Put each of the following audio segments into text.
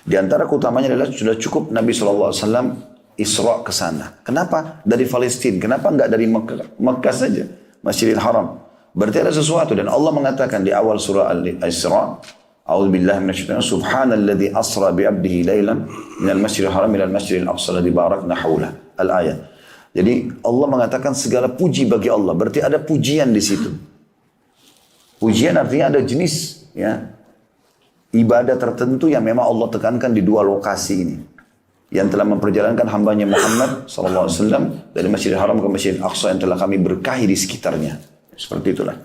Di antara keutamanya adalah sudah cukup Nabi SAW Isra ke sana. Kenapa? Dari Palestina. Kenapa enggak dari Mekah saja? Masjidil Haram. Berarti ada sesuatu. Dan Allah mengatakan di awal surah Al-Isra. A'udzubillahi minasyaitonir rajim. Subhanalladzi asra bi'abdihi lailan minal masjidil haram ilal masjidil aqsa alladzi barakna haulah. Al-ayat. Jadi Allah mengatakan segala puji bagi Allah. Berarti ada pujian di situ. Pujian artinya ada jenis, ya, ibadah tertentu yang memang Allah tekankan di dua lokasi ini. Yang telah memperjalankan hambanya Muhammad SAW dari Masjidil Haram ke Masjidil Aqsa yang telah kami berkahi di sekitarnya. Seperti itulah.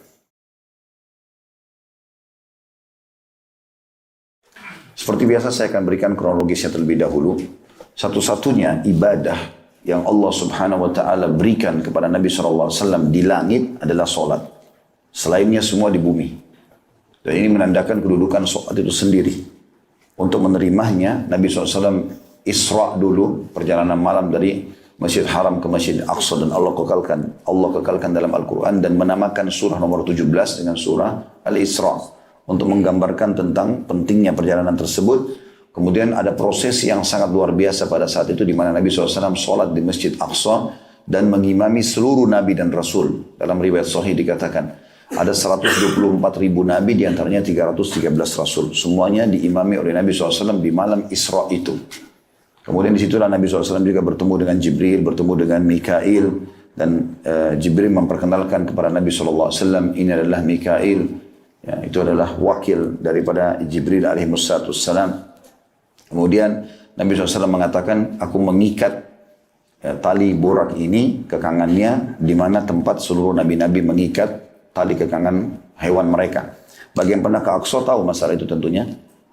Seperti biasa saya akan berikan kronologisnya terlebih dahulu. Satu-satunya ibadah yang Allah Subhanahu wa Ta'ala berikan kepada Nabi SAW di langit adalah solat. Selainnya semua di bumi. Dan ini menandakan kedudukan solat itu sendiri. Untuk menerimanya, Nabi SAW Isra dulu, perjalanan malam dari Masjid Haram ke Masjid Aqsa, dan Allah kekalkan dalam Al-Quran dan menamakan surah nomor 17 dengan surah Al-Isra untuk menggambarkan tentang pentingnya perjalanan tersebut. Kemudian ada proses yang sangat luar biasa pada saat itu di mana Nabi SAW sholat di Masjid Aqsa dan mengimami seluruh Nabi dan Rasul. Dalam riwayat Sahih dikatakan ada 124 ribu Nabi, diantaranya 313 Rasul. Semuanya diimami oleh Nabi SAW di malam Isra itu. Kemudian disitulah Nabi SAW juga bertemu dengan Jibril, bertemu dengan Mikail. Dan Jibril memperkenalkan kepada Nabi SAW, ini adalah Mikail. Ya, itu adalah wakil daripada Jibril alaihissalam. Kemudian Nabi SAW mengatakan, aku mengikat tali borak ini ke kangannya, di mana tempat seluruh nabi-nabi mengikat tali ke kangan hewan mereka. Bagi yang pernah ke Aqsa tahu masalah itu tentunya.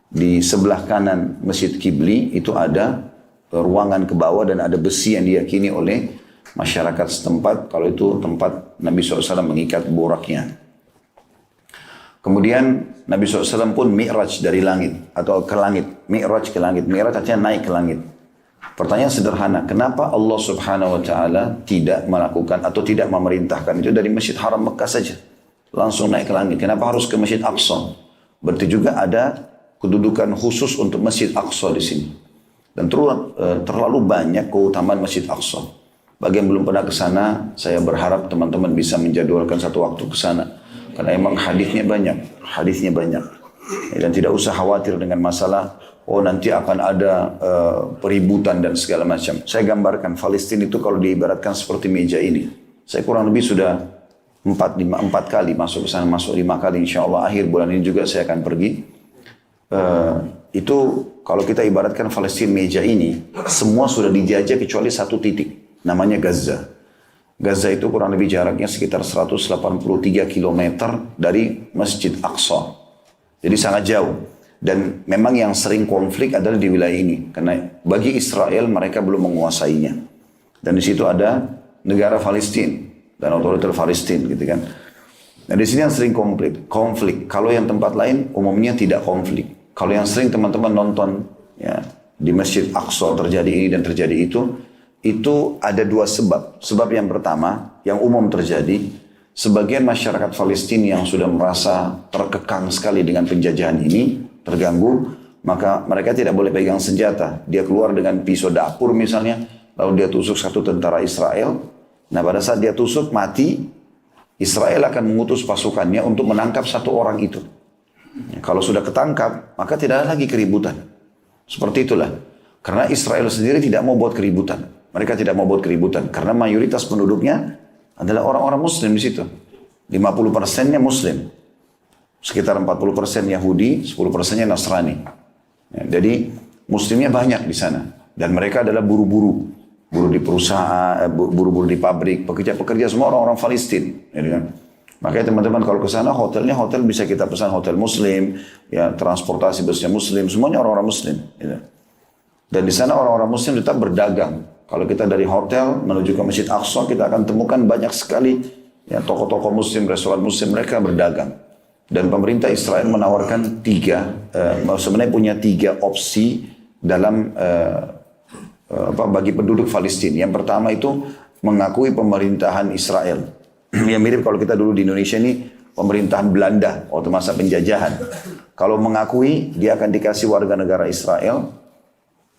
Di sebelah kanan Masjid Qibli itu ada ruangan ke bawah dan ada besi yang diyakini oleh masyarakat setempat kalau itu tempat Nabi SAW mengikat boraknya. Kemudian Nabi SAW pun mi'raj dari langit atau ke langit. Mi'raj ke langit. Mi'raj artinya naik ke langit. Pertanyaan sederhana, kenapa Allah Subhanahu wa Ta'ala tidak melakukan atau tidak memerintahkan itu dari Masjid Haram Mekah saja? Langsung naik ke langit. Kenapa harus ke Masjid Aqsa? Berarti juga ada kedudukan khusus untuk Masjid Aqsa di sini. Dan terlalu banyak keutamaan Masjid Aqsa. Bagi yang belum pernah ke sana, saya berharap teman-teman bisa menjadwalkan satu waktu ke sana. Karena emang hadisnya banyak. Dan tidak usah khawatir dengan masalah, oh nanti akan ada peributan dan segala macam. Saya gambarkan Palestina itu kalau diibaratkan seperti meja ini. Saya kurang lebih sudah 4 kali masuk ke sana, masuk 5 kali. Insya Allah akhir bulan ini juga saya akan pergi. Itu kalau kita ibaratkan Palestina meja ini, semua sudah dijajah kecuali satu titik, namanya Gaza. Gaza itu kurang lebih jaraknya sekitar 183 km dari Masjid Aqsa. Jadi sangat jauh. Dan memang yang sering konflik adalah di wilayah ini. Karena bagi Israel mereka belum menguasainya. Dan di situ ada negara Palestina dan otoriter Palestina gitu kan. Nah di sini yang sering konflik. Kalau yang tempat lain umumnya tidak konflik. Kalau yang sering teman-teman nonton ya, di Masjid Aqsa terjadi ini dan terjadi itu ada dua sebab. Sebab yang pertama, yang umum terjadi, sebagian masyarakat Palestina yang sudah merasa terkekang sekali dengan penjajahan ini, terganggu, maka mereka tidak boleh pegang senjata. Dia keluar dengan pisau dapur misalnya, lalu dia tusuk satu tentara Israel. Nah pada saat dia tusuk mati, Israel akan mengutus pasukannya untuk menangkap satu orang itu. Kalau sudah ketangkap, maka tidak ada lagi keributan. Seperti itulah. Karena Israel sendiri tidak mau buat keributan. Mereka tidak mau buat keributan. Karena mayoritas penduduknya adalah orang-orang Muslim di situ. 50%-nya Muslim. Sekitar 40% Yahudi, 10%-nya Nasrani. Ya, jadi Muslimnya banyak di sana. Dan mereka adalah buru-buru. Buru di perusahaan, buru-buru di pabrik. Pekerja-pekerja semua orang-orang Palestina. Gitu kan? Makanya teman-teman kalau ke sana hotel bisa kita pesan hotel Muslim, ya transportasi busnya Muslim, semuanya orang-orang Muslim. Gitu. Dan di sana orang-orang Muslim tetap berdagang. Kalau kita dari hotel menuju ke Masjid Aqsa, kita akan temukan banyak sekali ya, toko-toko Muslim, restoran Muslim, mereka berdagang. Dan pemerintah Israel menawarkan sebenarnya punya 3 opsi dalam bagi penduduk Palestina. Yang pertama itu mengakui pemerintahan Israel. Yang mirip kalau kita dulu di Indonesia ini pemerintahan Belanda waktu masa penjajahan. Kalau mengakui, dia akan dikasih warga negara Israel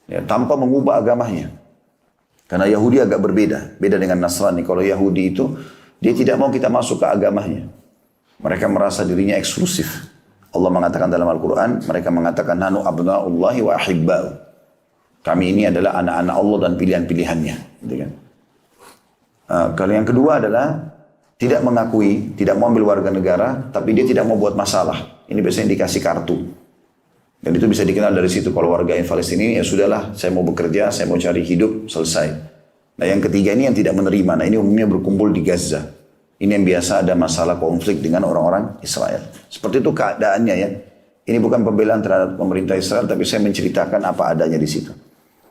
ya, tanpa mengubah agamanya. Karena Yahudi agak berbeda, beda dengan Nasrani. Kalau Yahudi itu, dia tidak mau kita masuk ke agamanya. Mereka merasa dirinya eksklusif. Allah mengatakan dalam Al-Quran, mereka mengatakan, Nanu abna'ullahi wa ahibba'u. Kami ini adalah anak-anak Allah dan pilihan-pilihannya. Gitu kan? Kalau yang kedua adalah, tidak mengakui, tidak mau ambil warga negara, tapi dia tidak mau buat masalah. Ini biasanya dikasih kartu. Dan itu bisa dikenal dari situ. Kalau warga Palestina ini, ya sudahlah, saya mau bekerja, saya mau cari hidup, selesai. Nah yang ketiga ini yang tidak menerima. Nah ini umumnya berkumpul di Gaza. Ini yang biasa ada masalah konflik dengan orang-orang Israel. Seperti itu keadaannya ya. Ini bukan pembelaan terhadap pemerintah Israel, tapi saya menceritakan apa adanya di situ.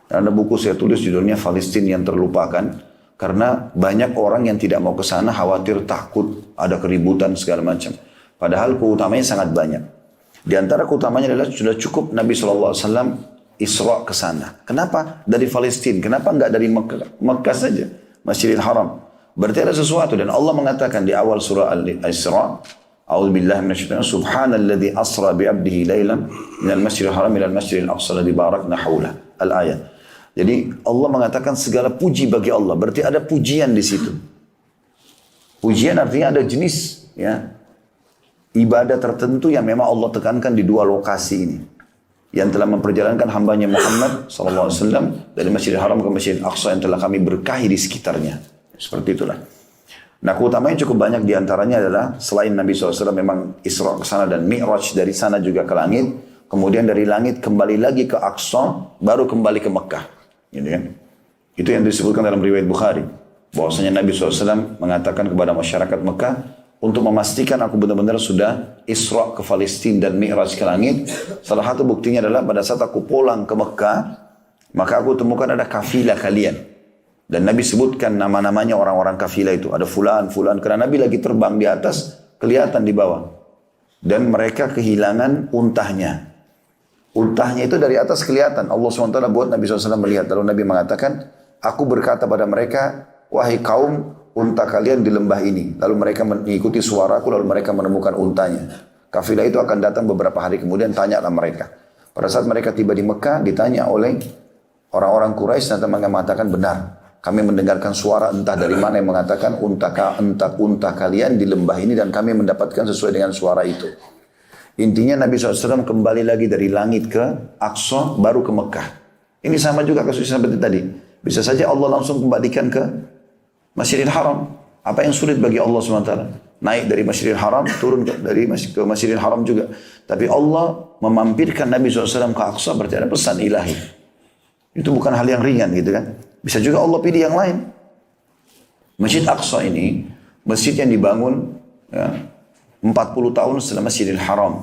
Dan ada buku saya tulis judulnya Palestina yang Terlupakan. Karena banyak orang yang tidak mau ke sana khawatir, takut, ada keributan segala macam. Padahal keutamanya sangat banyak. Di antara keutamanya adalah sudah cukup Nabi SAW Isra ke sana. Kenapa? Dari Palestina. Kenapa enggak dari Mekah saja? Masjidil Haram. Berarti ada sesuatu. Dan Allah mengatakan di awal surah Al-Isra. A'udzubillahi minasyaitonir rajim. Subhanalladzi asra bi'abdihi lailan minal masjidil haram ilal masjidil aqsa alladzi barakna haulah. Al-ayat. Jadi Allah mengatakan segala puji bagi Allah. Berarti ada pujian di situ. Pujian artinya ada jenis ya, ibadah tertentu yang memang Allah tekankan di dua lokasi ini. Yang telah memperjalankan hambanya Muhammad SAW dari Masjidil Haram ke Masjidil Aqsa yang telah kami berkahi di sekitarnya. Seperti itulah. Nah keutamanya cukup banyak diantaranya adalah selain Nabi SAW memang Isra ke sana dan Mi'raj dari sana juga ke langit. Kemudian dari langit kembali lagi ke Aqsa, baru kembali ke Mekah. Gitu kan? Itu yang disebutkan dalam riwayat Bukhari. Bahwasanya Nabi SAW mengatakan kepada masyarakat Mekah, untuk memastikan aku benar-benar sudah Isra ke Palestina dan Mi'raj ke langit. Salah satu buktinya adalah pada saat aku pulang ke Mekah, maka aku temukan ada kafilah kalian. Dan Nabi sebutkan nama-namanya orang-orang kafilah itu. Ada fulan, fulan. Karena Nabi lagi terbang di atas, kelihatan di bawah. Dan mereka kehilangan untahnya. Untahnya itu dari atas kelihatan. Allah SWT buat Nabi SAW melihat. Lalu Nabi mengatakan, aku berkata pada mereka, wahai kaum, unta kalian di lembah ini. Lalu mereka mengikuti suaraku, lalu mereka menemukan untanya. Kafilah itu akan datang beberapa hari kemudian, tanyalah mereka. Pada saat mereka tiba di Mekah, ditanya oleh orang-orang Quraisy, ternyata mereka mengatakan benar. Kami mendengarkan suara entah dari mana yang mengatakan unta kalian di lembah ini dan kami mendapatkan sesuai dengan suara itu. Intinya Nabi SAW kembali lagi dari langit ke Aqsa, baru ke Mekah. Ini sama juga kasusnya seperti tadi. Bisa saja Allah langsung kembalikan ke Masjidil Haram. Apa yang sulit bagi Allah SWT? Naik dari Masjidil Haram, turun ke Masjidil Haram juga. Tapi Allah memampirkan Nabi SAW ke Aqsa, berarti ada pesan ilahi. Itu bukan hal yang ringan gitu kan. Bisa juga Allah pilih yang lain. Masjid Aqsa ini, masjid yang dibangun ya, 40 tahun setelah Masjidil Haram.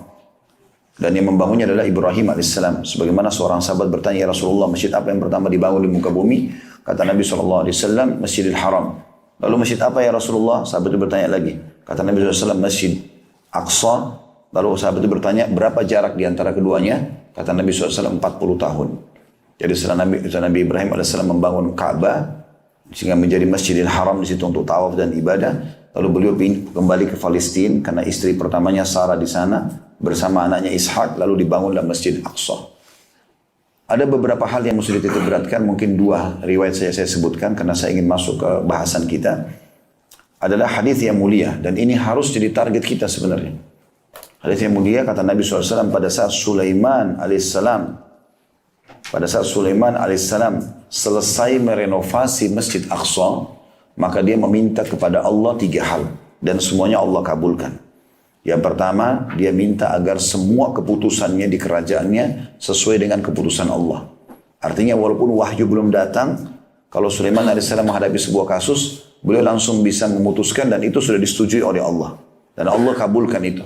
Dan yang membangunnya adalah Ibrahim AS. Sebagaimana seorang sahabat bertanya, ya Rasulullah, masjid apa yang pertama dibangun di muka bumi? Kata Nabi SAW, Masjidil Haram. Lalu masjid apa ya Rasulullah? Sahabat itu bertanya lagi. Kata Nabi SAW, Masjid Aqsa. Lalu sahabat itu bertanya, berapa jarak di antara keduanya? Kata Nabi SAW, 40 tahun. Jadi setelah Nabi Ibrahim AS membangun Ka'bah, sehingga menjadi Masjidil Haram di situ untuk tawaf dan ibadah. Lalu beliau kembali ke Palestina karena istri pertamanya Sarah di sana bersama anaknya Ishak, lalu dibangunlah Masjid Aqsa. Ada beberapa hal yang mesti dititik beratkan, mungkin dua riwayat saya sebutkan karena saya ingin masuk ke bahasan kita. Adalah hadis yang mulia dan ini harus jadi target kita sebenarnya. Hadis yang mulia kata Nabi SAW pada saat Sulaiman alaihissalam selesai merenovasi Masjid Aqsa, maka dia meminta kepada Allah 3 hal. Dan semuanya Allah kabulkan. Yang pertama, dia minta agar semua keputusannya di kerajaannya sesuai dengan keputusan Allah. Artinya walaupun wahyu belum datang, kalau Sulaiman AS menghadapi sebuah kasus, beliau langsung bisa memutuskan dan itu sudah disetujui oleh Allah. Dan Allah kabulkan itu.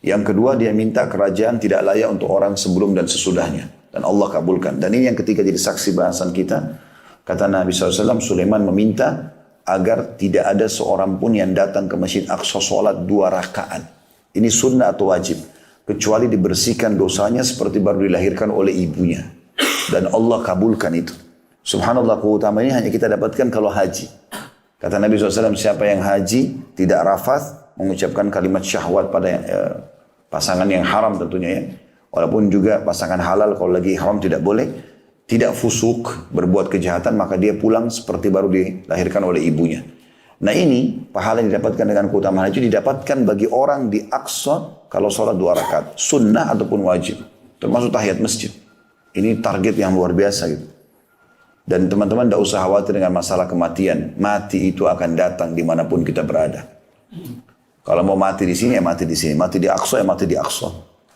Yang kedua, dia minta kerajaan tidak layak untuk orang sebelum dan sesudahnya. Dan Allah kabulkan. Dan ini yang ketiga jadi saksi bahasan kita. Kata Nabi SAW, Sulaiman meminta agar tidak ada seorang pun yang datang ke Masjid Aqsa sholat 2 rakaat. Ini sunnah atau wajib. Kecuali dibersihkan dosanya seperti baru dilahirkan oleh ibunya. Dan Allah kabulkan itu. Subhanallah, keutamaan ini hanya kita dapatkan kalau haji. Kata Nabi SAW, siapa yang haji, tidak rafath, mengucapkan kalimat syahwat pada pasangan yang haram tentunya ya. Walaupun juga pasangan halal kalau lagi haram tidak boleh, tidak fusuk, berbuat kejahatan, maka dia pulang seperti baru dilahirkan oleh ibunya. Nah ini, pahala yang didapatkan dengan keutamaan itu didapatkan bagi orang di Aqsa kalau sholat 2 rakaat, sunnah ataupun wajib, termasuk tahiyat masjid. Ini target yang luar biasa gitu. Dan teman-teman tidak usah khawatir dengan masalah kematian. Mati itu akan datang dimanapun kita berada. Kalau mau mati di sini ya mati di sini, mati di Aqsa ya mati di Aqsa.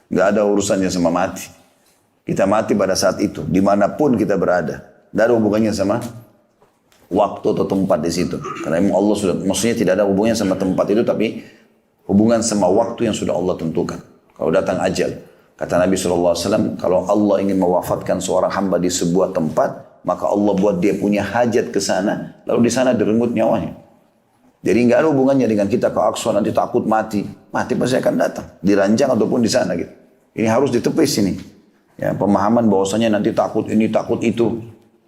Nggak ada urusannya sama mati. Kita mati pada saat itu, dimanapun kita berada. Tidak ada hubungannya sama waktu atau tempat di situ. Karena memang Allah sudah, maksudnya tidak ada hubungannya sama tempat itu, tapi hubungan sama waktu yang sudah Allah tentukan. Kalau datang ajal, kata Nabi SAW, kalau Allah ingin mewafatkan seorang hamba di sebuah tempat, maka Allah buat dia punya hajat ke sana, lalu di sana direnggut nyawanya. Jadi nggak ada hubungannya dengan kita ke Aqsa nanti takut mati. Mati pasti akan datang, di ranjang ataupun di sana gitu. Ini harus ditepis ini. Ya, pemahaman bahwasanya nanti takut ini, takut itu.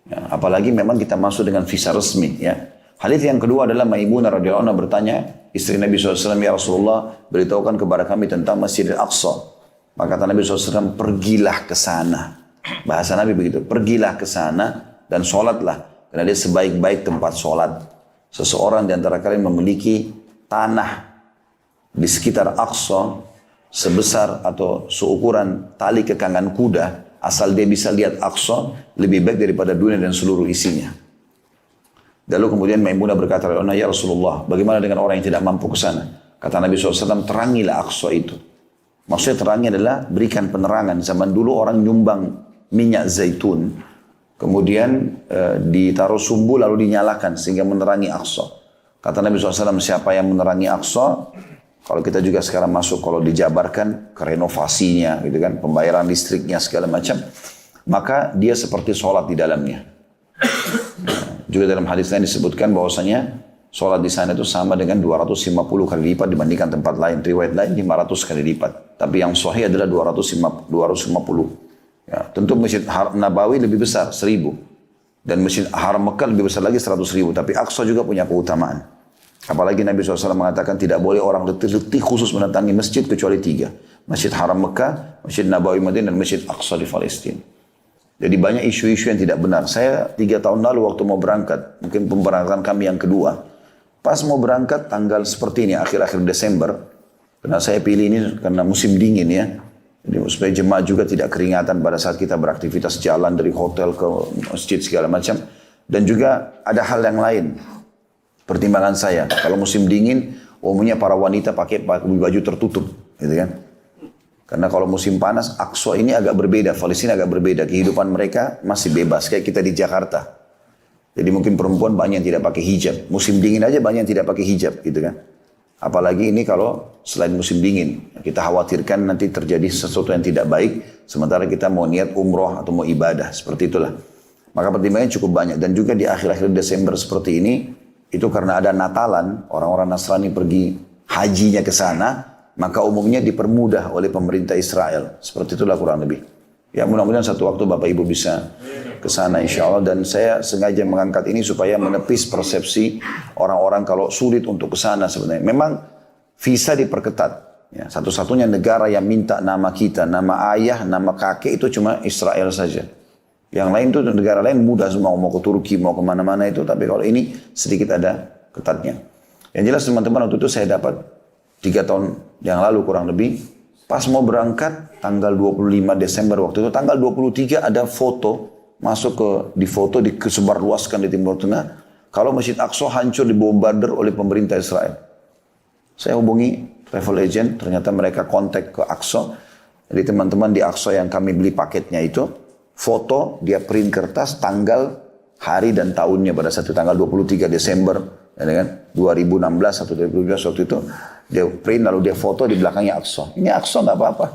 Ya, apalagi memang kita masuk dengan visa resmi. Ya. Hadits yang kedua adalah Maimunah radhiyallahu anha bertanya, istri Nabi SAW, ya Rasulullah, beritahukan kepada kami tentang Masjidil Aqsa. Maka kata Nabi SAW, pergilah ke sana. Bahasa Nabi begitu, pergilah ke sana dan sholatlah. Karena dia sebaik-baik tempat sholat. Seseorang di antara kalian memiliki tanah di sekitar Aqsa sebesar atau seukuran tali kekangan kuda, asal dia bisa lihat Aqsa, lebih baik daripada dunia dan seluruh isinya. Lalu kemudian Maimunah berkata, ya Rasulullah, bagaimana dengan orang yang tidak mampu ke sana? Kata Nabi SAW, terangilah Aqsa itu. Maksudnya terangi adalah berikan penerangan. Zaman dulu orang nyumbang minyak zaitun, kemudian ditaruh sumbu lalu dinyalakan sehingga menerangi Aqsa. Kata Nabi SAW, siapa yang menerangi Aqsa, kalau kita juga sekarang masuk, kalau dijabarkan ke renovasinya, gitu kan, pembayaran listriknya segala macam, maka dia seperti sholat di dalamnya. Juga dalam hadis lain disebutkan bahwasanya sholat di sana itu sama dengan 250 kali lipat dibandingkan tempat lain. Riwayat lain 500 kali lipat. Tapi yang sahih adalah 250. Ya, tentu Masjid Nabawi lebih besar, 1000. Dan Masjid Haram Mekah lebih besar lagi, 100.000. Tapi Aqsa juga punya keutamaan. Apalagi Nabi SAW mengatakan tidak boleh orang letih-letih khusus mendatangi masjid kecuali 3. Masjid Haram Mekah, Masjid Nabawi Madinah, dan Masjid Aqsa di Palestina. Jadi banyak isu-isu yang tidak benar. Saya 3 tahun lalu waktu mau berangkat, mungkin pemberangkatan kami yang kedua. Pas mau berangkat tanggal seperti ini, akhir-akhir Desember. Karena saya pilih ini karena musim dingin ya. Jadi supaya jemaah juga tidak keringatan pada saat kita beraktivitas jalan dari hotel ke masjid segala macam. Dan juga ada hal yang lain. Pertimbangan saya, kalau musim dingin, umumnya para wanita pakai baju tertutup, gitu kan? Karena kalau musim panas, Aqsa ini agak berbeda, Palestina agak berbeda. Kehidupan mereka masih bebas, kayak kita di Jakarta. Jadi mungkin perempuan banyak yang tidak pakai hijab. Musim dingin aja banyak yang tidak pakai hijab, gitu kan? Apalagi ini kalau selain musim dingin, kita khawatirkan nanti terjadi sesuatu yang tidak baik, sementara kita mau niat umroh atau mau ibadah, seperti itulah. Maka pertimbangannya cukup banyak. Dan juga di akhir-akhir Desember seperti ini, itu karena ada Natalan, orang-orang Nasrani pergi hajinya ke sana, maka umumnya dipermudah oleh pemerintah Israel. Seperti itulah kurang lebih. Ya mudah-mudahan satu waktu Bapak Ibu bisa ke sana insya Allah. Dan saya sengaja mengangkat ini supaya menepis persepsi orang-orang kalau sulit untuk ke sana sebenarnya. Memang visa diperketat. Ya, satu-satunya negara yang minta nama kita, nama ayah, nama kakek itu cuma Israel saja. Yang lain tuh negara lain mudah semua, mau ke Turki, mau kemana-mana itu. Tapi kalau ini sedikit ada ketatnya. Yang jelas teman-teman waktu itu saya dapat 3 tahun yang lalu kurang lebih. Pas mau berangkat tanggal 25 Desember waktu itu. Tanggal 23 ada foto, masuk disebarluaskan di Timur Tengah. Kalau Masjid Aqsa hancur dibombardir oleh pemerintah Israel. Saya hubungi travel agent, ternyata mereka kontak ke Aqsa. Jadi teman-teman di Aqsa yang kami beli paketnya itu, foto, dia print kertas, tanggal, hari dan tahunnya pada saat itu, tanggal 23 Desember, ya kan? 2016 atau 2012 waktu itu, dia print lalu dia foto di belakangnya Aqsa. Ini Aqsa nggak apa-apa.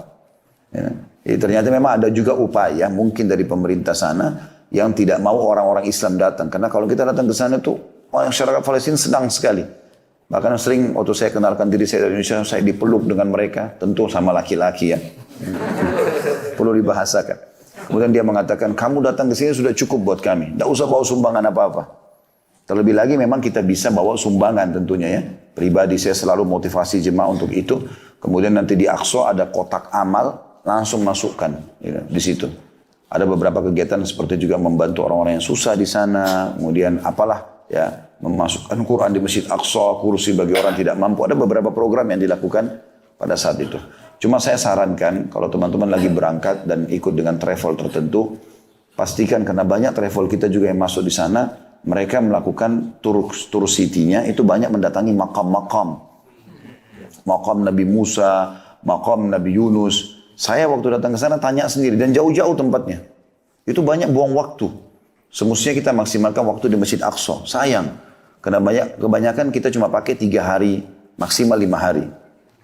Ya. Jadi ternyata memang ada juga upaya mungkin dari pemerintah sana yang tidak mau orang-orang Islam datang. Karena kalau kita datang ke sana tuh, orang masyarakat Palestina senang sekali. Bahkan sering waktu saya kenalkan diri saya dari Indonesia, saya dipeluk dengan mereka, tentu sama laki-laki ya. Perlu dibahasakan. Kemudian dia mengatakan, kamu datang ke sini sudah cukup buat kami. Tidak usah bawa sumbangan apa-apa. Terlebih lagi memang kita bisa bawa sumbangan tentunya ya. Pribadi saya selalu motivasi jemaah untuk itu. Kemudian nanti di Aqsa ada kotak amal, langsung masukkan ya, di situ. Ada beberapa kegiatan seperti juga membantu orang-orang yang susah di sana. Kemudian apalah ya, memasukkan Quran di Masjid Aqsa, kursi bagi orang tidak mampu. Ada beberapa program yang dilakukan pada saat itu. Cuma saya sarankan kalau teman-teman lagi berangkat dan ikut dengan travel tertentu, pastikan karena banyak travel kita juga yang masuk di sana, mereka melakukan tur city-nya itu banyak mendatangi makam-makam. Makam Nabi Musa, makam Nabi Yunus. Saya waktu datang ke sana tanya sendiri dan jauh-jauh tempatnya. Itu banyak buang waktu. Semestinya kita maksimalkan waktu di Masjid Aqsa. Sayang, karena kebanyakan kita cuma pakai 3 hari, maksimal 5 hari.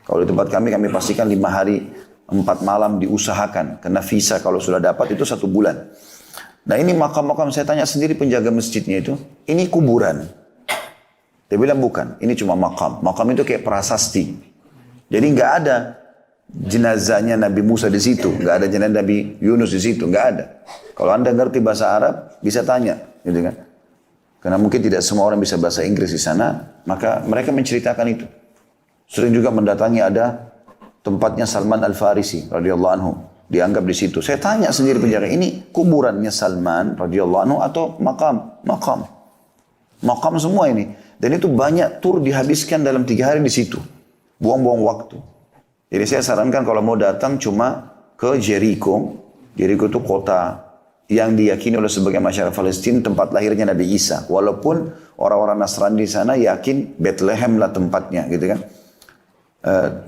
Kalau di tempat kami pastikan 5 hari, 4 malam diusahakan. Karena visa kalau sudah dapat itu 1 bulan. Nah ini makam-makam, saya tanya sendiri penjaga masjidnya itu, ini kuburan. Dia bilang bukan, ini cuma makam. Makam itu kayak prasasti. Jadi nggak ada jenazahnya Nabi Musa di situ, nggak ada jenazah Nabi Yunus di situ, nggak ada. Kalau Anda ngerti bahasa Arab, bisa tanya, gitu kan? Karena mungkin tidak semua orang bisa bahasa Inggris di sana, maka mereka menceritakan itu. Sering juga mendatangi ada tempatnya Salman Al-Farisi radhiyallahu anhu. Dianggap di situ. Saya tanya sendiri penjaga, ini kuburannya Salman radhiyallahu anhu atau makam? Makam. Makam semua ini. Dan itu banyak tur dihabiskan dalam 3 hari di situ. Buang-buang waktu. Jadi saya sarankan kalau mau datang cuma ke Jericho. Jericho itu kota yang diyakini oleh sebagian masyarakat Palestina tempat lahirnya Nabi Isa. Walaupun orang-orang Nasrani di sana yakin Bethlehem lah tempatnya, gitu kan?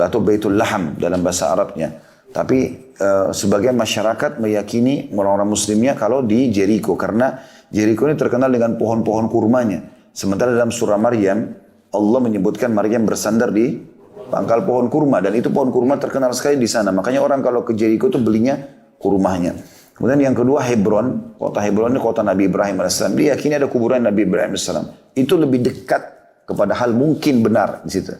Atau Baitul Laham dalam bahasa Arabnya. Tapi sebagian masyarakat meyakini orang-orang muslimnya kalau di Jericho. Karena Jericho ini terkenal dengan pohon-pohon kurmanya. Sementara dalam surah Maryam, Allah menyebutkan Maryam bersandar di pangkal pohon kurma. Dan itu pohon kurma terkenal sekali di sana. Makanya orang kalau ke Jericho itu belinya kurmanya. Kemudian yang kedua Hebron. Kota Hebron ini kota Nabi Ibrahim AS. Diyakini ada kuburan Nabi Ibrahim AS. Itu lebih dekat kepada hal mungkin benar di situ.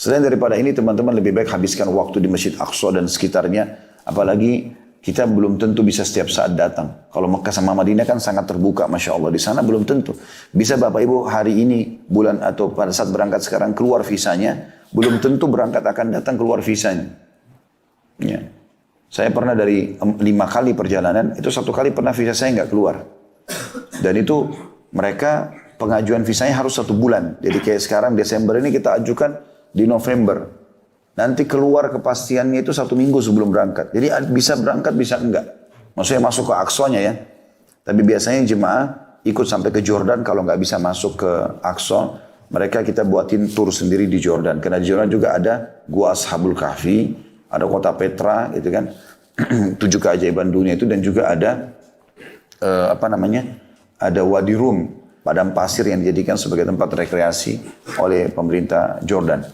Selain daripada ini teman-teman lebih baik habiskan waktu di Masjid Aqsa dan sekitarnya. Apalagi kita belum tentu bisa setiap saat datang. Kalau Mekah sama Madinah kan sangat terbuka Masya Allah. Di sana belum tentu. Bisa Bapak Ibu hari ini bulan atau pada saat berangkat sekarang keluar visanya. Belum tentu berangkat akan datang keluar visanya. Ya. Saya pernah dari 5 kali perjalanan. Itu 1 kali pernah visa saya nggak keluar. Dan itu mereka pengajuan visanya harus 1 bulan. Jadi kayak sekarang Desember ini kita ajukan di November. Nanti keluar kepastiannya itu 1 minggu sebelum berangkat. Jadi bisa berangkat, bisa enggak. Maksudnya masuk ke Aqsa-nya ya. Tapi biasanya jemaah ikut sampai ke Jordan. Kalau nggak bisa masuk ke Aqsa, mereka kita buatin tur sendiri di Jordan. Karena di Jordan juga ada Gua Ashabul Kahfi, ada kota Petra, gitu kan. 7 keajaiban dunia itu. Dan juga ada, ada Wadi Rum, padang pasir yang dijadikan sebagai tempat rekreasi oleh pemerintah Jordan.